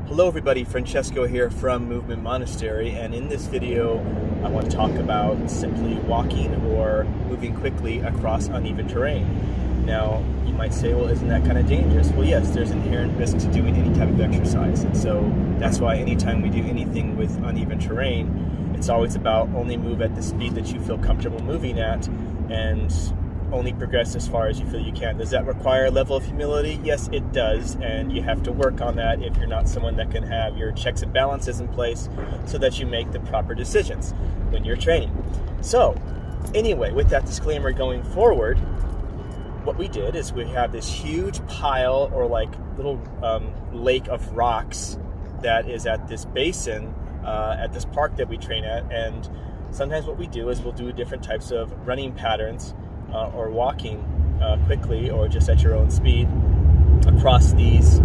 Hello everybody, Francesco here from Movement Monastery, and in this video I want to talk about simply walking or moving quickly across uneven terrain. Now you might say, well, isn't that kind of dangerous? Well, yes, there's inherent risk to doing any type of exercise, and so that's why anytime we do anything with uneven terrain, it's always about only move at the speed that you feel comfortable moving at and only progress as far as you feel you can. Does that require a level of humility? Yes, it does, and you have to work on that if you're not someone that can have your checks and balances in place so that you make the proper decisions when you're training. So anyway, with that disclaimer going forward, what we did is we have this huge pile or like little lake of rocks that is at this basin at this park that we train at, and sometimes what we do is we'll do different types of running patterns or walking quickly or just at your own speed across these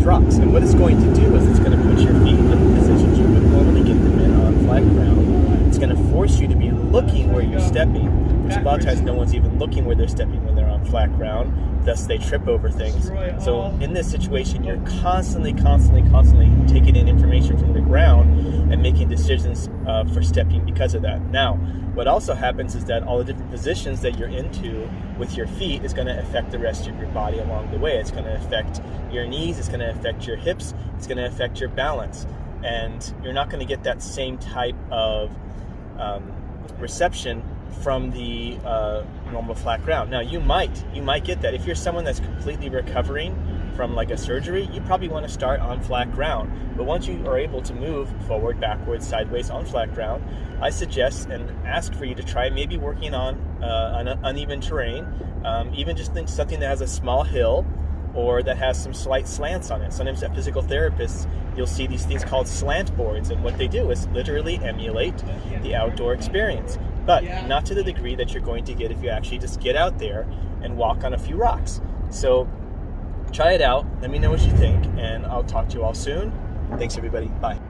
rocks. And what it's going to do is it's going to put your feet in different positions you would normally get them in on flat ground. It's going to force you to be looking where you're stepping, which a lot of times no one's even looking where they're stepping when they're on flat ground, thus they trip over things. So in this situation, you're constantly taking in information from the ground and making decisions for stepping because of that. Now, what also happens is that all the different positions that you're into with your feet is going to affect the rest of your body along the way. It's going to affect your knees, it's going to affect your hips, it's going to affect your balance, and you're not going to get that same type of reception from the normal flat ground. Now you might get that if you're someone that's completely recovering from like a surgery. You probably want to start on flat ground, but once you are able to move forward, backwards, sideways on flat ground, I suggest and ask for you to try maybe working on an uneven terrain, even just something that has a small hill or that has some slight slants on it. Sometimes at physical therapists, you'll see these things called slant boards, and what they do is literally emulate the outdoor experience, but not to the degree that you're going to get if you actually just get out there and walk on a few rocks. So try it out, let me know what you think, and I'll talk to you all soon. Thanks everybody, bye.